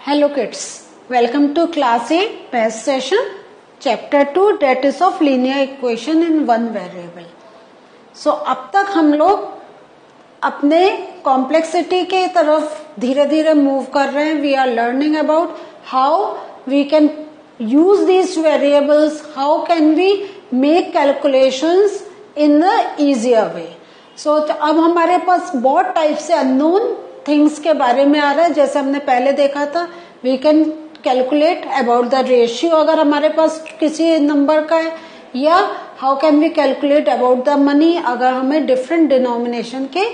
Hello kids, welcome to class 8 math session chapter 2 that is of linear equation in one variable. So अब तक हम लोग अपने complexity के तरफ धीरे धीरे मूव कर रहे हैं. We are learning about how we can use these variables, how can we make calculations in the easier way. So अब हमारे पास बहुत टाइप से अननोन थिंग्स के बारे में आ रहा है. जैसे हमने पहले देखा था, we can calculate about the ratio अगर हमारे पास किसी नंबर का है, या how can we calculate about the money अगर हमें डिफरेंट डिनोमिनेशन के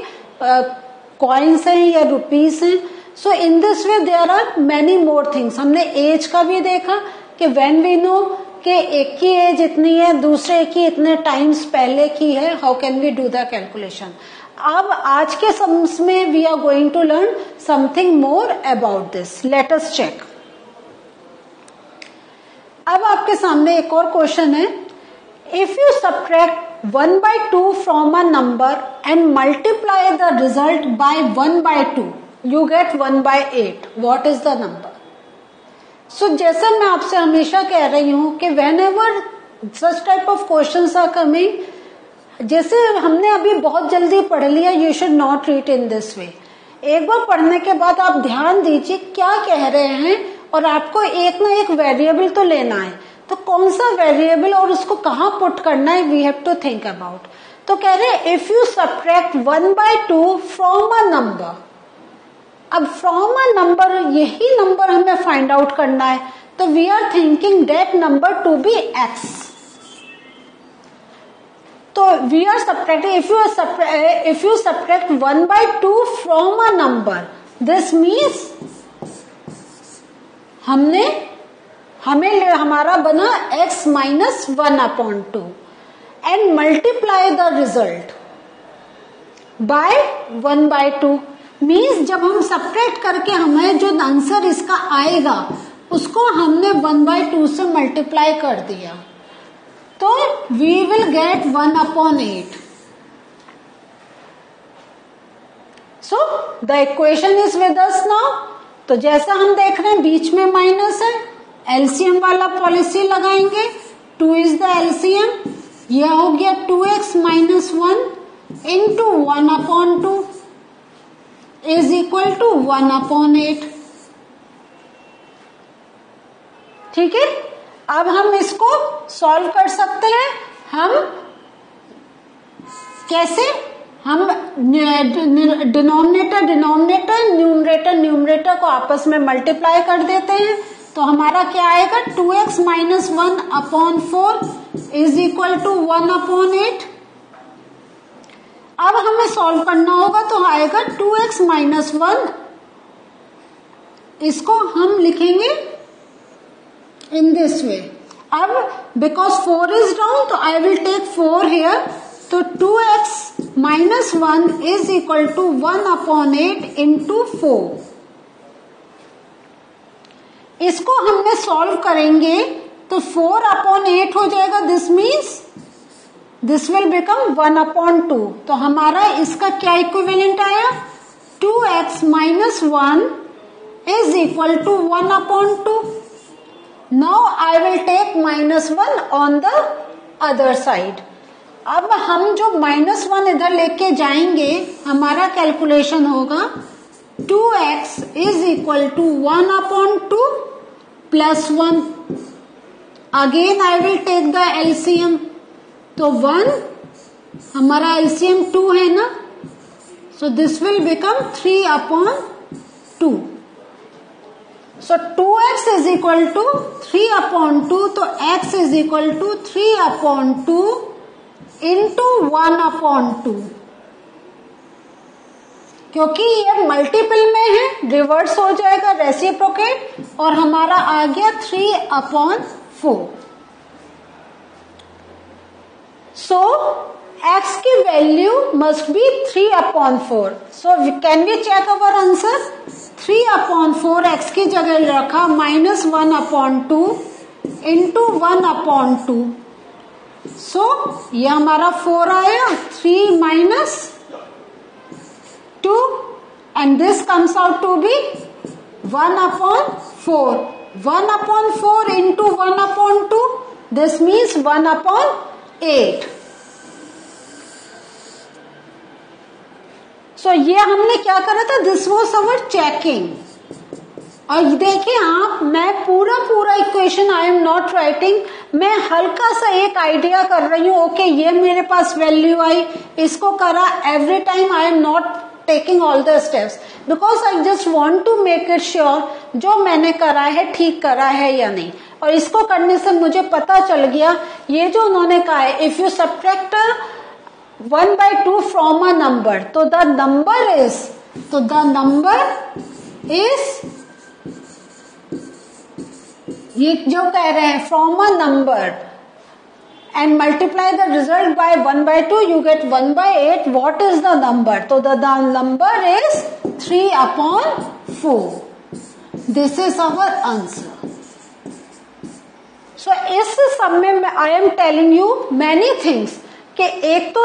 कॉइन्स हैं या रुपीस हैं. So in this way there are many more things. हमने एज का भी देखा कि व्हेन वी नो कि एक की एज इतनी है, दूसरे की इतने टाइम्स पहले की है, how can we do the calculation. अब आज के सम्स में we are going to learn something more about this. Let us check. अब आपके सामने एक और क्वेश्चन है. If you subtract 1/2 from a number and multiply the result by 1/2 you get 1/8. What is the number? So जैसे मैं आपसे हमेशा कह रही हूं कि whenever such type of questions are coming, जैसे हमने अभी बहुत जल्दी पढ़ लिया, you should not read in this वे. एक बार पढ़ने के बाद आप ध्यान दीजिए क्या कह रहे हैं, और आपको एक ना एक वेरिएबल तो लेना है. तो कौन सा वेरिएबल और उसको कहाँ पुट करना है, we have to think about. तो कह रहे हैं if you subtract 1/2 from a number. अब फ्रॉम अ नंबर, यही नंबर हमें फाइंड आउट करना है. तो we are thinking that number to be X. तो we are subtracting, if you subtract 1/2 from a number, this means हमारा बना x minus 1/2 and multiply the result by 1/2. Means जब हम सब्ट्रैक्ट करके हमें जो आंसर इसका आएगा उसको हमने 1/2 से मल्टीप्लाई कर दिया, तो we will get 1/8. So the equation is with us now. तो जैसा हम देख रहे हैं बीच में माइनस है, एलसीएम वाला पॉलिसी लगाएंगे. 2 इज द एलसीएम. यह हो गया 2x minus 1 into 1/2 is equal to 1/8. ठीक है. अब हम इसको सॉल्व कर सकते हैं. हम कैसे? हम डिनोमिनेटर न्यूमरेटर को आपस में मल्टीप्लाई कर देते हैं. तो हमारा क्या आएगा? 2x minus 1/4 is equal to 1/8. अब हमें सॉल्व करना होगा तो आएगा 2x माइनस 1. इसको हम लिखेंगे इन दिस वे. अब बिकॉज 4 इज डाउन, तो आई विल टेक 4 हियर. तो 2x minus 1 is equal to 1/8 into 4. इसको हमने सॉल्व करेंगे तो 4/8 हो जाएगा. This means this will become 1/2. तो हमारा इसका क्या इक्विवेलेंट आया? 2x minus 1 is equal to 1/2. Now I will take -1 on the other side. अब हम जो -1 इधर लेके जाएंगे, हमारा कैलकुलेशन होगा 2x is equal to 1/2 plus 1. Again I will take the LCM. तो 1, हमारा एलसीएम 2 है ना, so this will become 3/2. So 2x is equal to 3/2. तो x is equal to 3/2 into 1/2. क्योंकि ये मल्टीपल में है, रिवर्स हो जाएगा रेसिप्रोकेट, और हमारा आ गया 3/4. So x की value must be 3/4. So can we check our answer? 3/4 x की जगह रखा, माइनस 1/2 इंटू 1/2. सो ये हमारा 4 आया. 3 minus 2 and this comes out to be 1/4. 1/4 into 1/2, this means 1/8. So ये हमने क्या करा था, दिस वॉज अवर चेकिंग. और देखिए आप, मैं पूरा equation I am not writing, मैं हल्का सा एक आइडिया कर रही हूँ. ओके, ये मेरे पास वैल्यू आई, इसको करा. Every time I am not taking all the steps because I just want to make it sure जो मैंने करा है ठीक करा है या नहीं. और इसको करने से मुझे पता चल गया, ये जो उन्होंने कहा है, if you subtract 1/2 from a number, तो द नंबर इज ये जो कह रहे हैं from a number and multiply the result by 1/2, you get 1/8. What is the number? तो the number is 3/4. This is our answer. So इस सब में I am telling you many things कि एक तो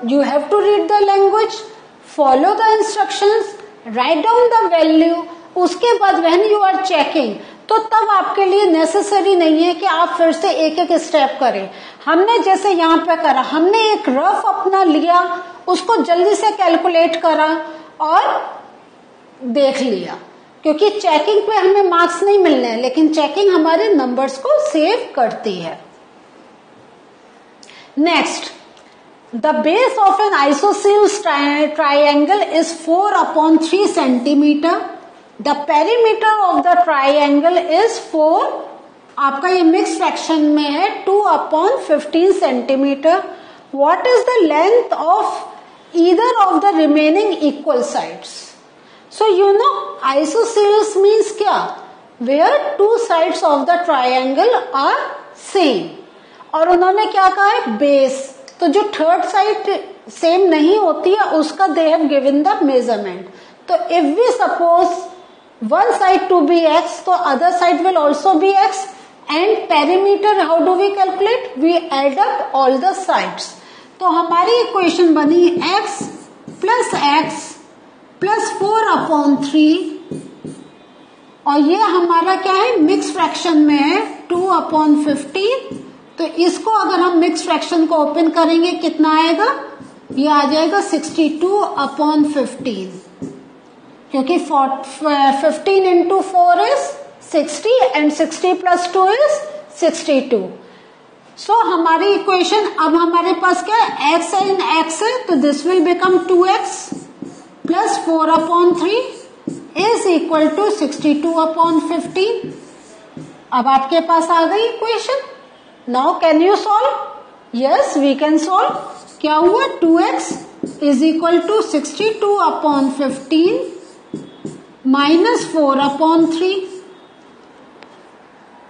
you have to read the language, follow the instructions, write down the value. उसके बाद when you are checking, तो तब आपके लिए नेसेसरी नहीं है कि आप फिर से एक एक स्टेप करें. हमने जैसे यहाँ पे करा, हमने एक रफ अपना लिया, उसको जल्दी से कैलकुलेट करा और देख लिया. क्योंकि चेकिंग पे हमें मार्क्स नहीं मिलने हैं, लेकिन चेकिंग हमारे नंबर्स को सेव करती है. Next, the base of an isosceles triangle is 4/3 centimetre. The perimeter of the triangle is 4. आपका ये मिक्स फ्रैक्शन में है 2/15 centimetre. What is the length of either of the remaining equal sides? So you know isosceles means क्या? Where 2 sides of the triangle are same. और उन्होंने क्या कहा है? बेस. तो जो थर्ड साइड सेम नहीं होती है उसका they have given the measurement. तो if we suppose one side to be x, so other side will also be x. And perimeter, how do we calculate? We add up all the sides. तो हमारी equation बनी x plus 4/3 और ये हमारा क्या है? Mix fraction में है 2/15. तो इसको अगर हम मिक्स फ्रैक्शन को ओपन करेंगे कितना आएगा? ये आ जाएगा 62/15. क्योंकि 15 into 4 is 60 and 60 plus 2 is 62. So हमारी इक्वेशन अब हमारे पास क्या है? x and x है, तो this will become 2x plus 4/3 is equal to 62/15. अब आपके पास आ गई equation. Now can you solve? Yes, we can solve. क्या हुआ? 2x is equal to 62/15 minus 4/3.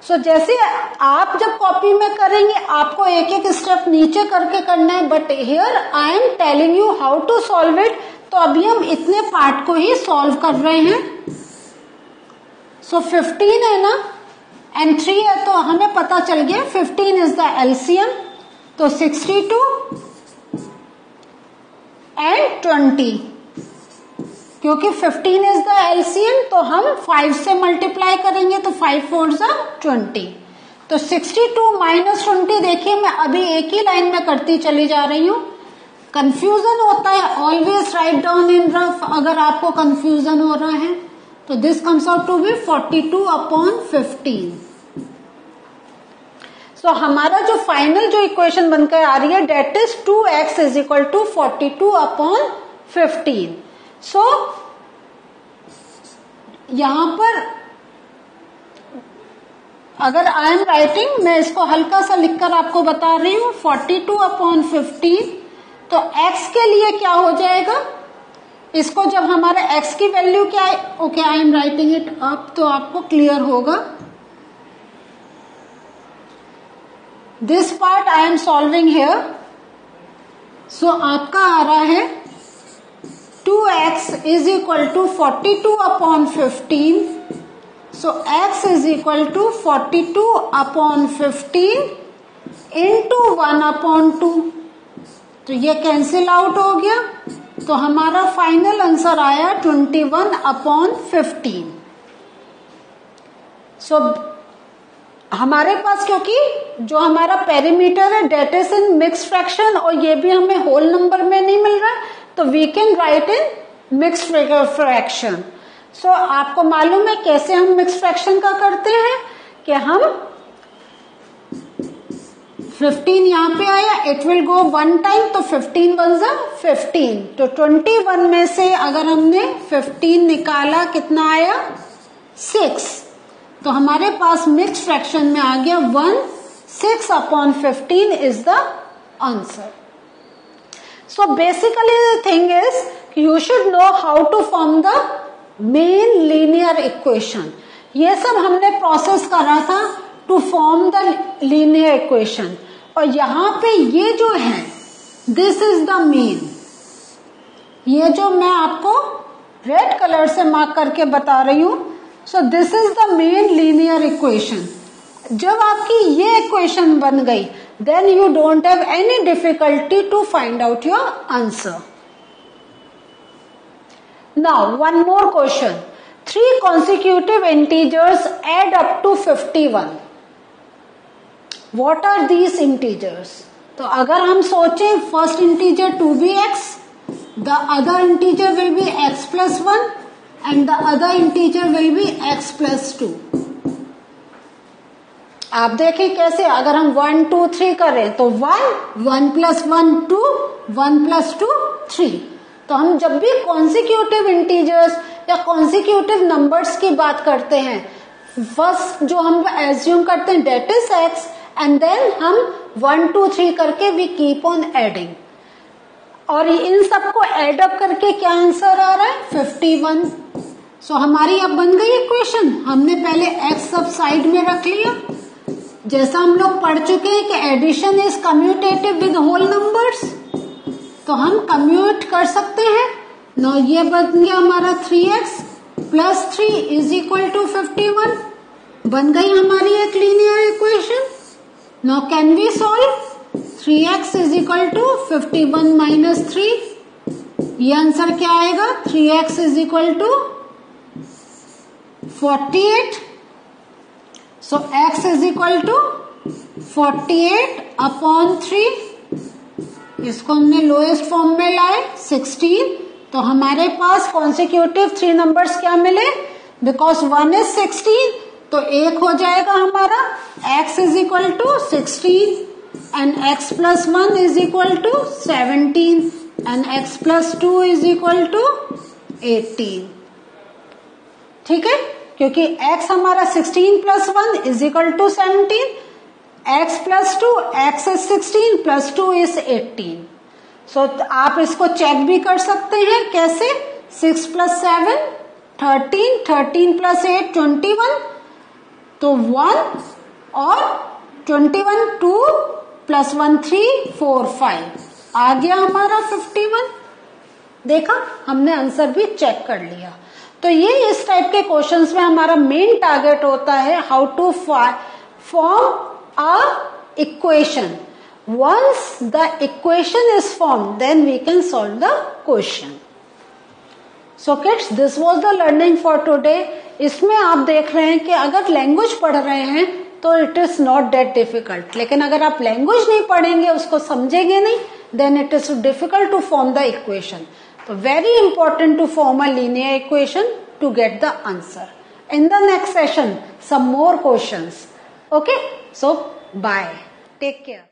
सो जैसे आप जब कॉपी में करेंगे आपको एक एक स्टेप नीचे करके करना है, but here I am telling you how to solve it. तो अभी हम इतने पार्ट को ही सॉल्व कर रहे हैं. सो 15 है ना एंड 3 है, तो हमें पता चल गया 15 इज द एलसीएम. तो 62 एंड 20, क्योंकि 15 इज द एलसीएम तो हम 5 से मल्टीप्लाई करेंगे, तो 5 4 20. तो 62 माइनस 20. देखिए मैं अभी एक ही लाइन में करती चली जा रही हूँ. कंफ्यूजन होता है, always write down in rough अगर आपको कंफ्यूजन हो रहा है. तो this comes out to be 42/15. So हमारा जो फाइनल जो इक्वेशन बनकर आ रही है that is 2x is equal to 42/15. So यहां पर अगर आई एम राइटिंग, मैं इसको हल्का सा लिखकर आपको बता रही हूं 42/15. तो x के लिए क्या हो जाएगा? इसको जब हमारा x की वैल्यू क्या है, okay I am writing it up तो आपको क्लियर होगा. This part I am solving here. So आपका आ रहा है 2x is equal to 42/15. So x is equal to 42/15 into 1/2. तो ये कैंसिल आउट हो गया. तो हमारा फाइनल आंसर आया 21/15. सो हमारे पास क्योंकि जो हमारा पेरीमीटर है that is in mix fraction और ये भी हमें होल नंबर में नहीं मिल रहा, तो we can write in mix fraction. So आपको मालूम है कैसे हम मिक्स फ्रैक्शन का करते हैं कि हम 15 यहाँ पे आया, इट विल गो 1 टाइम, तो 15 वन जा 15, तो 21 में से अगर हमने 15 निकाला कितना आया 6, तो हमारे पास मिक्स फ्रैक्शन में आ गया 1, 6/15 is the answer. So basically the thing is you should know how to form the main linear equation. ये सब हमने प्रोसेस करा था to form the linear equation, और यहां पे ये जो है दिस इज द मेन, ये जो मैं आपको रेड कलर से मार्क करके बता रही हूं, so this is the main linear equation. जब आपकी ये इक्वेशन बन गई then you don't have any difficulty to find out your answer. Now one more question, 3 consecutive integers add up to 51. What are these integers? तो अगर हम सोचें first integer 2bx, the other integer will be x plus 1 and the other integer will be x plus 2. आप देखें कैसे, अगर हम 1 2 3 करें तो 1 plus 1 2, 1 plus 2 3। तो हम जब भी कॉन्सिक्यूटिव इंटीजर्स या कॉन्सिक्यूटिव नंबर्स की बात करते हैं, फर्स्ट जो हम एज्यूम करते हैं that is x, and then हम 1 2 3 करके वी कीप ऑन एडिंग, और इन सबको एड अप करके क्या आंसर आ रहा है 51। सो हमारी अब बन गई इक्वेशन। हमने पहले एक्स सब साइड में रख लिया, जैसा हम लोग पढ़ चुके हैं कि addition is commutative with whole numbers, तो हम कम्यूट कर सकते हैं। नो ये बन गया हमारा 3x plus 3 is equal to 51, बन गई हमारी एक linear equation. Now can we solve 3x is equal to 51 minus 3, ये आंसर क्या आएगा 3x is equal to 48। So x is equal to 48/3, इसको हमने लोएस्ट फॉर्म में लाए 16, तो हमारे पास कॉन्सिक्यूटिव 3 नंबर्स क्या मिले, बिकॉज 1 is 16, तो एक हो जाएगा हमारा x is equal to 16 and x plus 1 is equal to 17 and x plus 2 is equal to 18। ठीक है, क्योंकि x हमारा 16 plus 1 is equal to 17, x plus 2, x is 16 plus 2 is 18. So आप इसको चेक भी कर सकते हैं कैसे, 6 plus 7 13, 13 plus 8 21, तो 1 और 21 2 plus 1 3 4 5 आ गया हमारा 51। देखा, हमने आंसर भी चेक कर लिया। तो ये इस टाइप के क्वेश्चंस में हमारा मेन टारगेट होता है how to form a equation. Once the equation is formed, then we can solve the question. So kids, this was the learning for today. इसमें आप देख रहे हैं कि अगर लैंग्वेज पढ़ रहे हैं तो it is not that difficult, लेकिन अगर आप लैंग्वेज नहीं पढ़ेंगे, उसको समझेंगे नहीं, then it is difficult to form the equation. तो very important to form a linear equation to get the answer. In the next session, some more questions. Okay, so bye. Take care.